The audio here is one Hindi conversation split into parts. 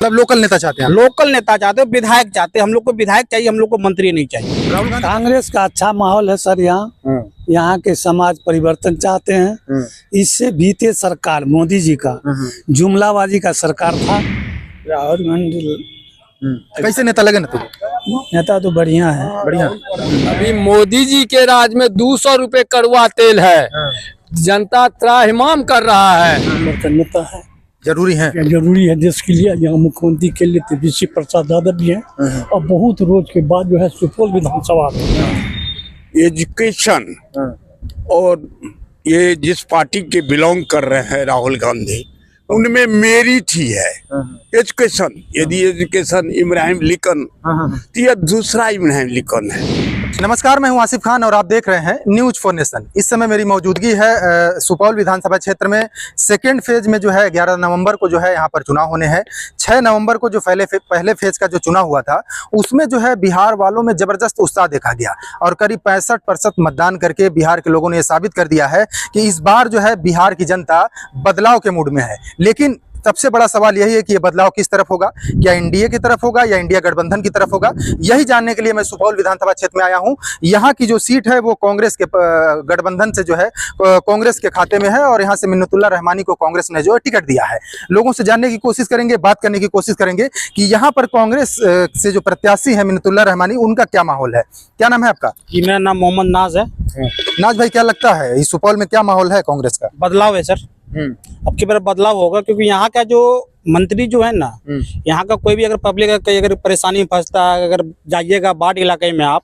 मतलब लोकल नेता चाहते हैं? लोकल नेता चाहते हैं, विधायक चाहते हैं। हम लोग को विधायक चाहिए, हम लोग को मंत्री नहीं चाहिए। राहुल गांधी कांग्रेस का अच्छा माहौल है सर। यहाँ के समाज परिवर्तन चाहते हैं। इससे बीते सरकार मोदी जी का जुमलाबाजी का सरकार था। राहुल गांधी कैसे नेता लगे ना तुम? नेता तो बढ़िया है। बढ़िया। अभी मोदी जी के राज में 200 रुपए कड़वा तेल है। जनता त्राहिमाम कर रहा है। नेता है जरूरी है, जरूरी है देश के लिए। यहाँ मुख्यमंत्री के लिए तेजस्वी प्रसाद यादव भी हैं और बहुत रोज के बाद जो है सुपौल विधानसभा एजुकेशन और ये जिस पार्टी के बिलोंग कर रहे हैं राहुल गांधी, उनमें मेरिट ही है एजुकेशन। यदि एजुकेशन इब्राहिम लिंकन तो यह दूसरा इब्राहिम लिंकन है। नमस्कार, मैं हूं आसिफ खान और आप देख रहे हैं न्यूज फॉर नेशन। इस समय मेरी मौजूदगी है सुपौल विधानसभा क्षेत्र में। सेकेंड फेज में जो है 11 नवंबर को जो है यहाँ पर चुनाव होने हैं। 6 नवंबर को जो पहले फेज का जो चुनाव हुआ था उसमें जो है बिहार वालों में जबरदस्त उत्साह देखा गया और करीब 65% मतदान करके बिहार के लोगों ने यह साबित कर दिया है कि इस बार जो है बिहार की जनता बदलाव के मूड में है। लेकिन सबसे बड़ा सवाल यही है कि ये बदलाव किस तरफ होगा, क्या एनडीए की तरफ होगा या इंडिया गठबंधन की तरफ होगा। यही जानने के लिए मैं सुपौल विधानसभा क्षेत्र में आया हूं। यहाँ की जो सीट है वो कांग्रेस के गठबंधन से जो है कांग्रेस के खाते में है और यहाँ से मिन्नतुल्लाह रहमानी को कांग्रेस ने जो है टिकट दिया है। लोगों से जानने की कोशिश करेंगे, बात करने की कोशिश करेंगे कि यहाँ पर कांग्रेस से जो प्रत्याशी है मिन्नतुल्लाह रहमानी, उनका क्या माहौल है। क्या नाम है आपका? जी, मेरा नाम मोहम्मद नाज है। नाज भाई, क्या लगता है इस सुपौल में क्या माहौल है कांग्रेस का? बदलाव है सर। अब की बार बदलाव होगा क्योंकि यहाँ का जो मंत्री जो है ना, यहाँ का कोई भी अगर पब्लिक अगर परेशानी में फंसता है, अगर जाइएगा बाढ़ इलाके में आप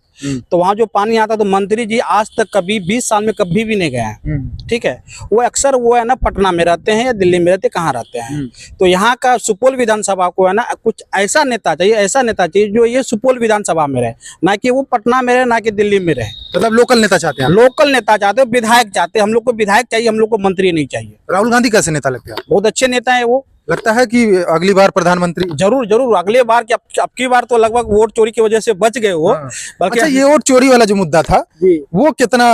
तो वहाँ जो पानी आता है तो मंत्री जी आज तक कभी 20 साल में कभी भी नहीं गए हैं। ठीक है, वो अक्सर वो है ना पटना में रहते हैं या दिल्ली में रहते, कहाँ रहते हैं। तो यहाँ का सुपौल विधानसभा को है ना कुछ ऐसा नेता चाहिए, ऐसा नेता चाहिए जो ये सुपौल विधानसभा में रहे, ना कि वो पटना में रहे, ना कि दिल्ली में रहे। मतलब लोकल नेता चाहते हैं? लोकल नेता चाहते हैं, विधायक चाहते हैं। हम लोग को विधायक चाहिए, हम लोग को मंत्री नहीं चाहिए। राहुल गांधी कैसे नेता लगते हैं? बहुत अच्छे नेता है वो। लगता है कि अगली बार प्रधानमंत्री? जरूर जरूर, अगले बार की अब की बार तो लगभग वोट चोरी की वजह से बच गए वो। बल्कि अच्छा, ये वोट चोरी वाला जो मुद्दा था वो कितना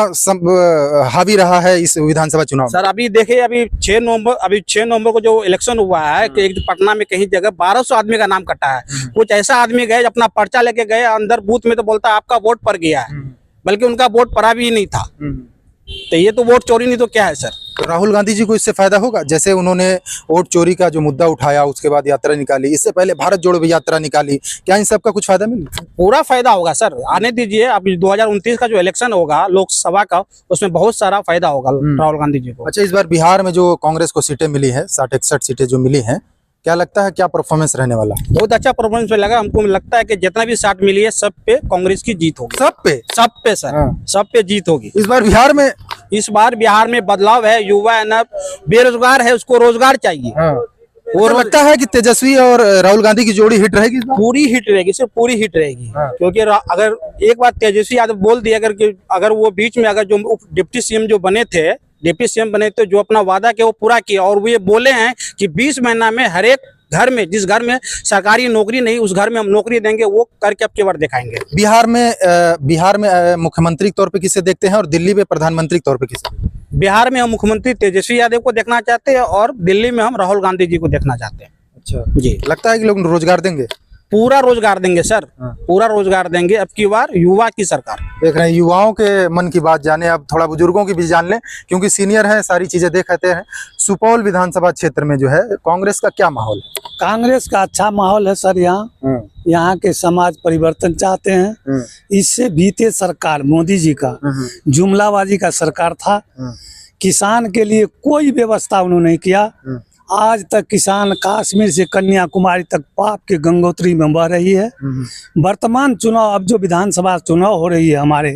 हावी रहा है इस विधानसभा चुनाव में? सर अभी देखिए, अभी 6 नवंबर को जो इलेक्शन हुआ है कि एक पटना में कहीं जगह 1200 आदमी का नाम कटा है। कुछ ऐसा आदमी गए अपना पर्चा लेके गए अंदर बूथ में तो बोलता है आपका वोट पड़ गया है, बल्कि उनका वोट पड़ा भी नहीं था। तो ये तो वोट चोरी नहीं तो क्या है सर? तो राहुल गांधी जी को इससे फायदा होगा? जैसे उन्होंने वोट चोरी का जो मुद्दा उठाया, उसके बाद यात्रा निकाली, इससे पहले भारत जोड़ो यात्रा निकाली, क्या इन सब का कुछ फायदा मिले? पूरा फायदा होगा सर, आने दीजिए। अभी 2029 का जो इलेक्शन होगा लोकसभा का, उसमें बहुत सारा फायदा होगा राहुल गांधी जी को। अच्छा, इस बार बिहार में जो कांग्रेस को सीटें मिली है, 60-61 सीटें जो मिली हैं, क्या लगता है क्या परफॉर्मेंस रहने वाला? बहुत अच्छा परफॉर्मेंस लगा हमको। लगता है कि जितना भी 60 मिली है सब पे कांग्रेस की जीत होगी। सब पे सर, सब पे जीत होगी इस बार बिहार में बदलाव है। युवा है ना, बेरोजगार है, उसको रोजगार चाहिए। और लगता है कि तेजस्वी और राहुल गांधी की जोड़ी हिट रहेगी? पूरी हिट रहेगी सर, पूरी हिट रहेगी। क्योंकि अगर एक बार तेजस्वी यादव बोल दिया अगर वो बीच में अगर जो डिप्टी सीएम बने थे, जो अपना वादा किया वो पूरा किया। और वो ये बोले हैं कि 20 महीना में हर एक घर में, जिस घर में सरकारी नौकरी नहीं उस घर में हम नौकरी देंगे, वो करके अब के बार दिखाएंगे। बिहार में मुख्यमंत्री के तौर पे किसे देखते हैं और दिल्ली में प्रधानमंत्री के तौर पे किसे? बिहार में हम मुख्यमंत्री तेजस्वी यादव को देखना चाहते हैं और दिल्ली में हम राहुल गांधी जी को देखना चाहते हैं। अच्छा जी, लगता है कि लोग रोजगार देंगे? पूरा रोजगार देंगे सर, पूरा रोजगार देंगे। अब की बार युवा की सरकार। देख रहे हैं युवाओं के मन की बात जाने, अब थोड़ा बुजुर्गों की भी जान लें क्योंकि सीनियर हैं, सारी चीजें देखते हैं। सुपौल विधानसभा क्षेत्र में जो है कांग्रेस का क्या माहौल है? कांग्रेस का अच्छा माहौल है सर। यहाँ के समाज परिवर्तन चाहते हैं। इससे बीते सरकार मोदी जी का जुमलाबाजी का सरकार था। किसान के लिए कोई व्यवस्था उन्होंने नहीं किया। आज तक किसान कश्मीर से कन्याकुमारी तक पाप के गंगोत्री में बह रही है। वर्तमान चुनाव, अब जो विधानसभा चुनाव हो रही है, हमारे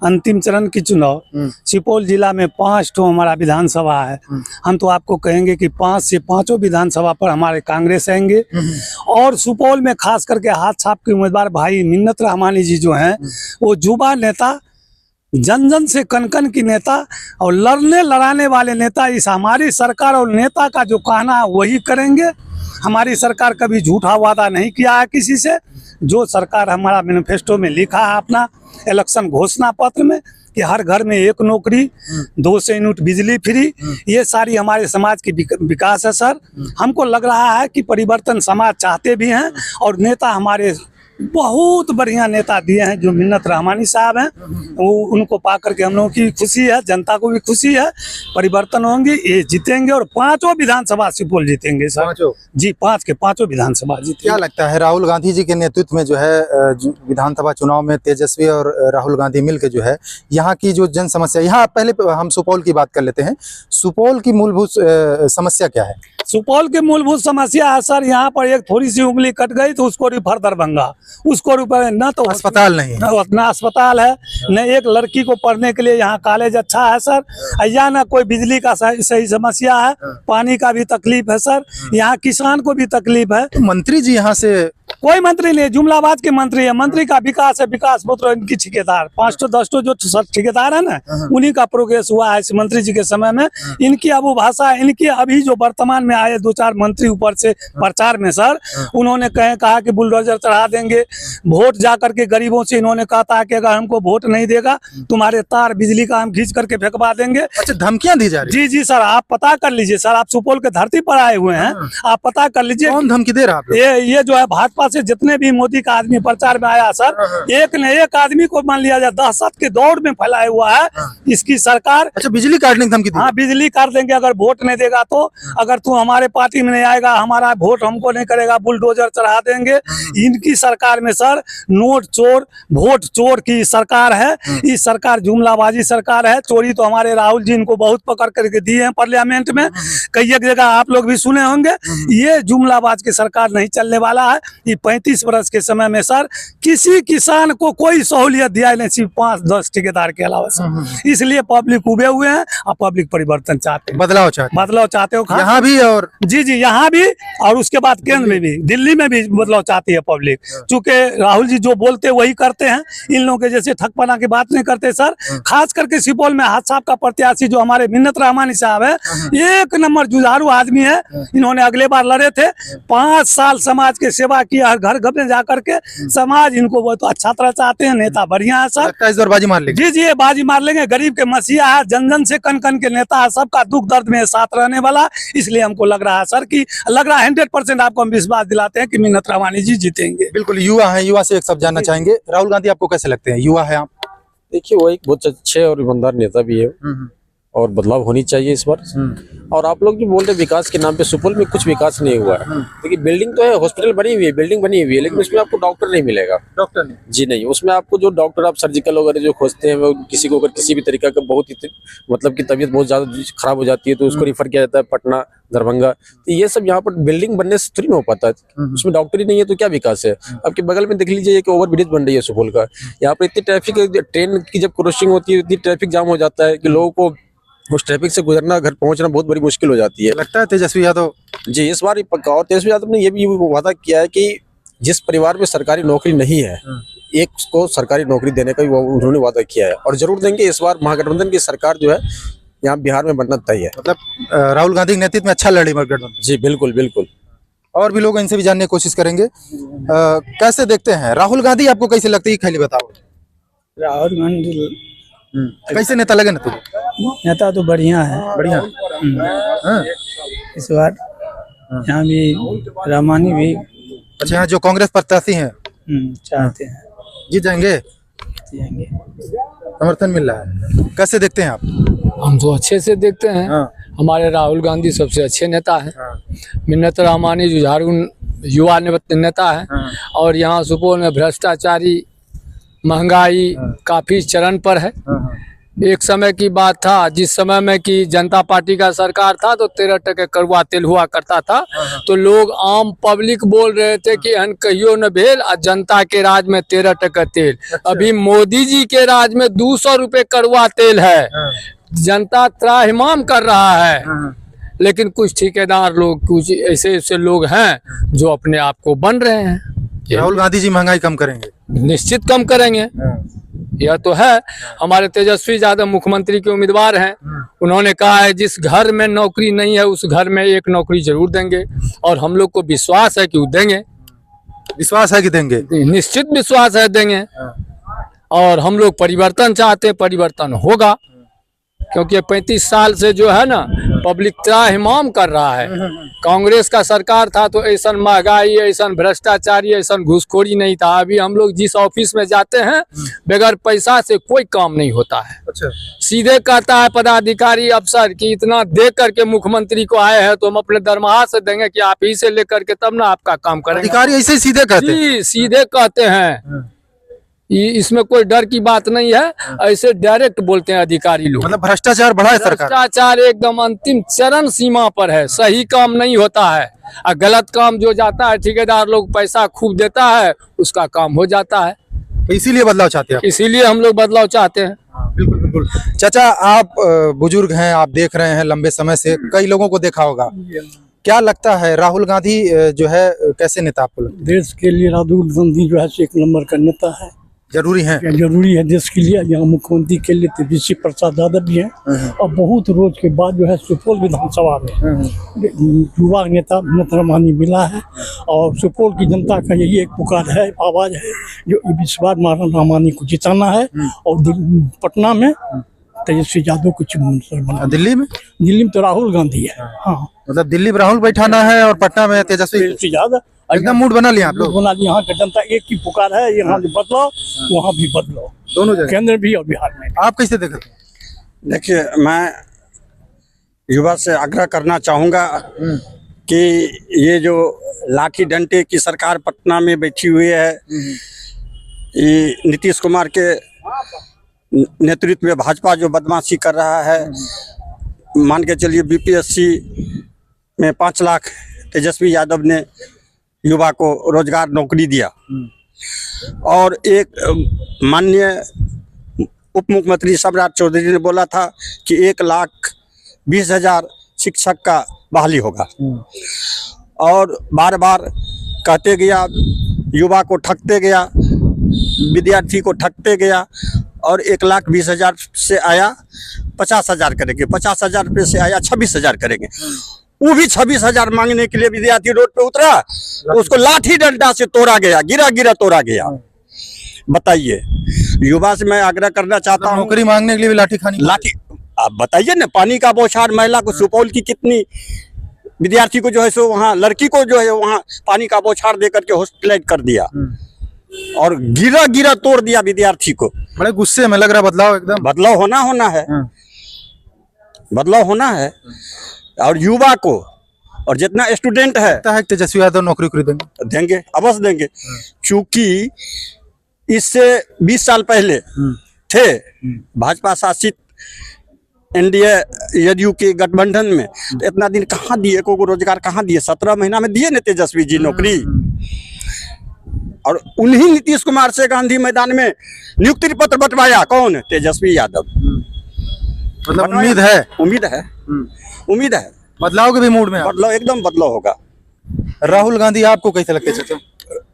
अंतिम चरण की चुनाव, सुपौल जिला में 5 ठो हमारा विधानसभा है। हम तो आपको कहेंगे कि 5 से 5 विधानसभा पर हमारे कांग्रेस आएंगे। और सुपौल में खास करके हाथ छाप के उम्मीदवार भाई मिन्नत रहमानी जी जो हैं, वो युवा नेता, जन जन से कन कन की नेता और लड़ने लड़ाने वाले नेता। इस हमारी सरकार और नेता का जो कहना है वही करेंगे। हमारी सरकार कभी झूठा वादा नहीं किया है किसी से। जो सरकार हमारा मैनिफेस्टो में लिखा है अपना इलेक्शन घोषणा पत्र में कि हर घर में एक नौकरी, 200 यूनिट बिजली फ्री, ये सारी हमारे समाज की विकास है सर। हमको लग रहा है कि परिवर्तन समाज चाहते भी हैं और नेता हमारे बहुत बढ़िया नेता दिए हैं जो मिन्नत रहमानी साहब हैं, वो उनको पा करके हम लोगों की खुशी है, जनता को भी खुशी है। परिवर्तन होंगे, ये जीतेंगे और 5 विधानसभा सुपौल जीतेंगे सर। जी 5 के 5 विधानसभा जीतेंगे। क्या लगता है राहुल गांधी जी के नेतृत्व में जो है विधानसभा चुनाव में तेजस्वी और राहुल गांधी मिलकर जो है यहाँ की जो जन समस्या, यहाँ पहले हम सुपौल की बात कर लेते हैं। सुपौल की मूलभूत समस्या क्या है? सुपौल की मूलभूत समस्या है सर, यहाँ पर एक थोड़ी सी उंगली कट गई तो उसको रिफर दरभंगा, उसको रिफर न तो अस्पताल नहीं है, न अस्पताल है, न एक लड़की को पढ़ने के लिए यहाँ कॉलेज अच्छा है सर, या न कोई बिजली का सही समस्या है, पानी का भी तकलीफ है सर, यहाँ किसान को भी तकलीफ है। मंत्री जी यहाँ से कोई मंत्री नहीं, जुमलाबाद के मंत्री है। मंत्री का विकास है, विकास पुत्र इनकी ठेकेदार 5-10 जो ठेकेदार है ना, उन्हीं का प्रोग्रेस हुआ है इस मंत्री जी के समय में। इनकी अब भाषा, इनकी अभी जो वर्तमान में आए 2-4 मंत्री ऊपर से प्रचार में सर, उन्होंने कहा कि बुलडोजर चढ़ा देंगे, वोट जा करके गरीबों से इन्होंने कहा था कि अगर हमको वोट नहीं देगा तुम्हारे तार बिजली का हम खींच करके फेंकवा देंगे। अच्छा, धमकियां दी जा रही जी सर, आप पता कर लीजिए सर, आप सुपौल के धरती पर आए हुए हैं, आप पता कर लीजिए। कौन धमकी दे रहा है? ये जो है भाजपा से जितने भी मोदी का आदमी प्रचार में आया सर, एक न एक आदमी को मान लिया जाए दहशत के दौड़ में फैलाया हुआ है इसकी सरकार। अच्छा, बिजली काटने की धमकी दी? हाँ, बिजली काट देंगे अगर वोट नहीं देगा तो, अगर तू हमारे पार्टी में नहीं आएगा, हमारा वोट हमको नहीं करेगा, बुलडोजर चढ़ा देंगे। इनकी सरकार में सर नोट चोर वोट चोर की सरकार है। ये सरकार जुमलाबाजी सरकार है। चोरी तो हमारे राहुल जी इनको बहुत पकड़ करके दिए हैं पार्लियामेंट में, कई एक जगह आप लोग भी सुने होंगे। ये जुमलाबाज की सरकार नहीं चलने वाला है। ये 35 वर्ष के समय में सर किसी किसान को कोई सहूलियत दिया नहीं, सिर्फ 5-10 ठेकेदार के अलावा सर। इसलिए पब्लिक उबे हुए हैं और पब्लिक परिवर्तन चाहते हैं, बदलाव चाहते हो यहाँ भी, और जी यहाँ भी, और उसके बाद केंद्र में भी, दिल्ली में भी बदलाव चाहती है पब्लिक। चूंकि राहुल जी जो बोलते वही करते हैं, इन लोगों के जैसे ठगपना की बात नहीं करते सर। खास करके सुपौल में हाथ साहब का प्रत्याशी जो हमारे मिन्नत रहमानी साहब है, 1 नंबर जुझारू आदमी है। इन्होंने अगले बार लड़े थे, 5 साल समाज की सेवा की, हर घर घर में जाकर के समाज इनको बहुत अच्छा तरह चाहते हैं। नेता बढ़िया है सर, इस बार बाजी मार लेंगे। जी ये बाजी मार लेंगे। गरीब के मसीहा है, जन जन से कन कन के नेता है, सबका दुख दर्द में साथ रहने वाला। इसलिए हमको लग रहा है सर कि 100% आपको हम विश्वास दिलाते हैं कि मिन्नत रहमानी जी जीतेंगे। बिल्कुल, युवा है, युवा से एक शब्द जानना चाहेंगे। राहुल गांधी आपको कैसे लगते हैं? युवा है आप? देखिए, वो एक बहुत अच्छे और ईमानदार नेता भी है और बदलाव होनी चाहिए इस बार। और आप लोग जो बोल रहे विकास के नाम पे, सुपौल में कुछ विकास नहीं हुआ है। देखिए, बिल्डिंग तो है, हॉस्पिटल बनी हुई है, बिल्डिंग बनी हुई है, लेकिन उसमें आपको डॉक्टर नहीं मिलेगा। डॉक्टर नहीं? जी नहीं, उसमें आपको जो डॉक्टर आप सर्जिकल वगैरह जो खोजते हैं, वो किसी को अगर किसी भी तरीका का बहुत ही मतलब की तबीयत बहुत ज्यादा खराब हो जाती है तो उसको रिफर किया जाता है पटना, दरभंगा। तो ये सब यहाँ पर बिल्डिंग बनने से थोड़ी ना हो पाता है, उसमें डॉक्टर ही नहीं है तो क्या विकास है। आपके बगल में देख लीजिए एक ओवरब्रिज बन रही है सुपौल का, यहाँ पर इतनी ट्रैफिक, ट्रेन की जब क्रॉसिंग होती है इतनी ट्रैफिक जाम हो जाता है कि लोगों को उस ट्रैफिक से गुजरना, घर पहुंचना बहुत बड़ी मुश्किल हो जाती है। लगता है तेजस्वी यादव जी इस बार पक्का। और तेजस्वी यादव ने ये भी वादा किया है कि जिस परिवार में सरकारी नौकरी नहीं है, एक को सरकारी नौकरी देने का भी उन्होंने वादा किया है, और जरूर देंगे। इस बार महागठबंधन की सरकार जो है यहाँ बिहार में बनना तय है। मतलब राहुल गांधी के नेतृत्व में अच्छा लड़ी गठबंधन। जी बिल्कुल बिल्कुल। और भी लोग इनसे भी जानने की कोशिश करेंगे। कैसे देखते हैं राहुल गांधी, आपको कैसे लगती है? खाली बताओ। राहुल गांधी कैसे नेता लगे ना तुझे? नेता तो बढ़िया है, बढ़िया। हाँ। इस बार यहाँ भी रहमानी भी अच्छा, यहाँ जो कांग्रेस प्रत्याशी हैं चाहते हैं जीत जाएंगे, समर्थन मिल रहा है। कैसे देखते हैं आप? हम तो अच्छे से देखते हैं। हाँ। हमारे राहुल गांधी सबसे अच्छे नेता हैं। मिन्नत रहमानी जुझारू युवा नेता है। और यहाँ सुपौल में भ्रष्टाचारी, महंगाई काफी चरण पर है। एक समय की बात था, जिस समय में कि जनता पार्टी का सरकार था तो 13% कड़वा तेल हुआ करता था, तो लोग आम पब्लिक बोल रहे थे कि हन कहियो न भेल, जनता के राज में 13% तेल। अभी मोदी जी के राज में 200 रुपए कड़वा तेल है। जनता त्राहिमाम कर रहा है। लेकिन कुछ ठेकेदार लोग, कुछ ऐसे लोग हैं जो अपने आप को बन रहे हैं। राहुल गांधी जी महंगाई कम करेंगे? निश्चित कम करेंगे, यह तो है। हमारे तेजस्वी यादव मुख्यमंत्री के उम्मीदवार हैं। उन्होंने कहा है जिस घर में नौकरी नहीं है उस घर में एक नौकरी जरूर देंगे, और हम लोग को विश्वास है कि वो देंगे। विश्वास है कि देंगे? निश्चित विश्वास है देंगे। और हम लोग परिवर्तन चाहते हैं, परिवर्तन होगा, क्योंकि 35 साल से जो है ना पब्लिक त्राहिमाम कर रहा है। कांग्रेस का सरकार था तो ऐसा महंगाई, ऐसा भ्रष्टाचारी, ऐसा घूसखोरी नहीं था। अभी हम लोग जिस ऑफिस में जाते हैं बगैर पैसा से कोई काम नहीं होता है। अच्छा, सीधे कहता है पदाधिकारी अफसर कि इतना दे करके मुख्यमंत्री को आए हैं तो हम अपने दरमाहा से देंगे कि आप ही से लेकर के तब ना आपका काम करेंगे। अधिकारी ऐसे ही सीधे कहते हैं। जी सीधे कहते हैं, इसमें कोई डर की बात नहीं है, ऐसे डायरेक्ट बोलते हैं अधिकारी लोग। मतलब भ्रष्टाचार बढ़ा है सरकार। भ्रष्टाचार एकदम अंतिम चरम सीमा पर है, सही काम नहीं होता है और गलत काम जो जाता है, ठेकेदार लोग पैसा खूब देता है, उसका काम हो जाता है। इसीलिए बदलाव चाहते हैं आप? इसीलिए हम लोग बदलाव चाहते हैं। बिल्कुल बिल्कुल। चाचा, आप बुजुर्ग हैं, आप देख रहे हैं लंबे समय से, कई लोगों को देखा होगा, क्या लगता है राहुल गांधी जो है कैसे नेता आपको लगता है? देश के लिए राहुल गांधी जो है एक नंबर का नेता है, जरूरी है? जरूरी है देश के लिए। यहाँ मुख्यमंत्री के लिए तेजस्वी प्रसाद यादव भी हैं और बहुत रोज के बाद जो है सुपौल विधानसभा में युवा नेता नतरमानी मिला है और सुपौल की जनता का यही एक पुकार है, आवाज है, जो इस बार महाराणा रामानी को जिताना है और पटना में तेजस्वी यादव को चुनाव बनाना। दिल्ली में? दिल्ली में तो राहुल गांधी है। हाँ, मतलब दिल्ली में राहुल बैठाना है और पटना में तेजस्वी यादव। एकदम मूड बना लिया आप लोग? बना लिया। यहाँ का जनता एक ही पुकार है, यहाँ भी बदलाव, वहाँ भी बदलाव, दोनों जगह, केंद्र भी और बिहार में। आप कैसे देखते हैं? देखिए, मैं युवा से आग्रह करना चाहूँगा कि ये जो लाठी डंडे की सरकार पटना में बैठी हुई है, ये नीतीश कुमार के नेतृत्व में भाजपा जो बदमाशी कर रहा है, मान के चलिए बीपीएससी में 5 लाख तेजस्वी यादव ने युवा को रोजगार नौकरी दिया और एक माननीय उप मुख्यमंत्री सम्राट चौधरी ने बोला था कि 1,20,000 शिक्षक का बहाली होगा और बार बार कहते गया, युवा को ठगते गया, विद्यार्थी को ठगते गया और 1,20,000 से आया 50,000 करेंगे, 50,000 रुपये से आया 26,000 करेंगे। वो भी 26,000 मांगने के लिए विद्यार्थी रोड पे उतरा, उसको लाठी डंडा से तोड़ा गया, गिरा तोड़ा गया। बताइए, युवा से मैं आग्रह करना चाहता हूँ, नौकरी मांगने के लिए भी लाठी खानी? लाठी, आप बताइए ना, पानी का बौछार महिला को, सुपौल की कितनी विद्यार्थी को जो है सो वहाँ लड़की को जो है वहाँ पानी का बौछार दे करके हॉस्पिटलाइज कर दिया और गिरा तोड़ दिया विद्यार्थी को। बड़े गुस्से में लग रहा बदलाव, एकदम बदलाव होना है, बदलाव होना है। और युवा को और जितना स्टूडेंट है तेजस्वी यादव नौकरी देंगे, अवश्य देंगे, क्योंकि इससे 20 साल पहले थे भाजपा शासित एनडीए जदयू के गठबंधन में, तो इतना दिन कहाँ दिए, को रोजगार कहाँ दिए? 17 महीना में दिए ना तेजस्वी जी नौकरी। और उन्हीं नीतीश कुमार से गांधी मैदान में नियुक्ति पत्र बंटवाया, कौन? तेजस्वी यादव। मतलब उम्मीद है, उम्मीद है बदलाव के भी मूड में? बदलाव, एकदम बदलाव होगा। राहुल गांधी आपको कैसे लगते हैं चाचा?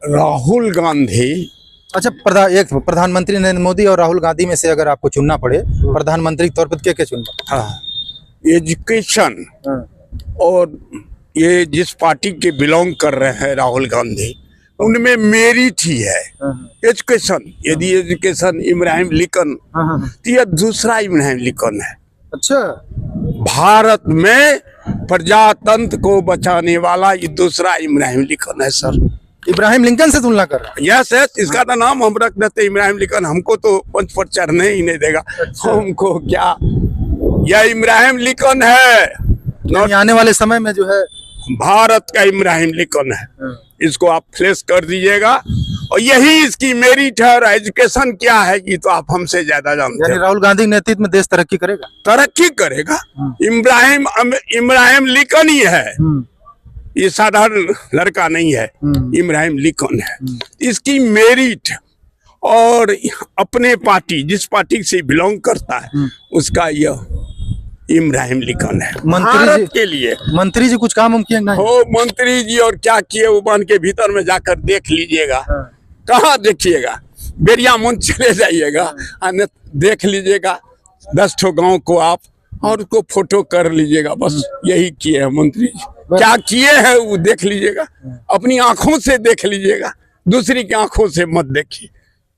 राहुल गांधी, अच्छा, प्रधानमंत्री नरेंद्र मोदी और राहुल गांधी में से अगर आपको चुनना पड़े प्रधानमंत्री के तौर पर, क्या चुनना? एजुकेशन और ये जिस पार्टी के बिलोंग कर रहे हैं राहुल गांधी, उनमें मेरिट ही है एजुकेशन। यदि एजुकेशन इब्राहिम लिंकन, तो यह दूसरा इब्राहिम लिंकन है। अच्छा, भारत में प्रजातंत्र को बचाने वाला ये दूसरा इब्राहिम लिंकन है सर। इब्राहिम लिंकन से तुलना कर रहा है? यस है, इसका तो नाम हम रख देते इब्राहिम लिंकन, हमको तो पंच पर चढ़ने ही नहीं देगा। हमको क्या, यह इब्राहिम लिंकन है, आने वाले समय में जो है भारत का इब्राहिम लिंकन है। इसको आप फ्लैश कर दीजिएगा और यही इसकी मेरिट है। और एजुकेशन क्या है ये तो आप हमसे ज्यादा जानते हैं। राहुल गांधी के नेतृत्व में देश तरक्की करेगा? तरक्की करेगा। इब्राहिम लिंकन ही है, ये साधारण लड़का नहीं है, इब्राहिम लिंकन है। इसकी मेरिट और अपने पार्टी, जिस पार्टी से बिलोंग करता है, उसका यह इब्राहिम लिंकन है। भारत के लिए मंत्री जी कुछ काम किए नहीं? हो मंत्री जी और क्या किए, वो वन के भीतर में जाकर देख लीजिएगा। कहाँ देखिएगा, बेरिया मंच चले जाइएगा, देख लीजिएगा 10 ठो गाँव को आप, और उसको फोटो कर लीजिएगा। बस यही किए हैं मंत्री जी। क्या किए हैं वो देख लीजिएगा, अपनी आंखों से देख लीजिएगा, दूसरी की आंखों से मत देखिए।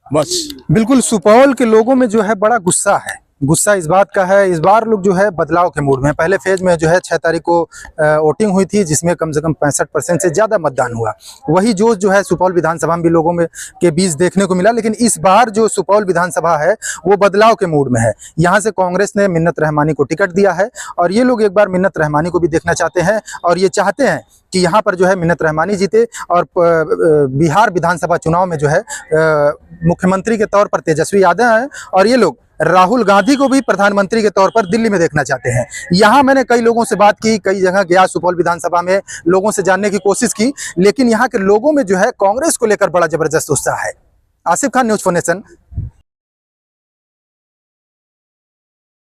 बस। बिल्कुल, सुपौल के लोगों में जो है बड़ा गुस्सा है। गुस्सा इस बात का है, इस बार लोग जो है बदलाव के मूड में। पहले फेज में जो है 6 तारीख को वोटिंग हुई थी, जिसमें कम से कम 65% से ज्यादा मतदान हुआ। वही जोश जो है सुपौल विधानसभा में भी लोगों में के बीच देखने को मिला। लेकिन इस बार जो सुपौल विधानसभा है वो बदलाव के मूड में है। यहाँ से कांग्रेस ने मिन्नत रहमानी को टिकट दिया है और ये लोग एक बार मिन्नत रहमानी को भी देखना चाहते हैं और ये चाहते हैं कि यहाँ पर जो है मिन्नत रहमानी जीते और बिहार विधानसभा चुनाव में जो है मुख्यमंत्री के तौर पर तेजस्वी यादव हैं और ये लोग राहुल गांधी को भी प्रधानमंत्री के तौर पर दिल्ली में देखना चाहते हैं। यहाँ मैंने कई लोगों से बात की, कई जगह गया सुपौल विधानसभा में, लोगों से जानने की कोशिश की, लेकिन यहाँ के लोगों में जो है कांग्रेस को लेकर बड़ा जबरदस्त उत्साह है। Asif Khan, news 4 nation.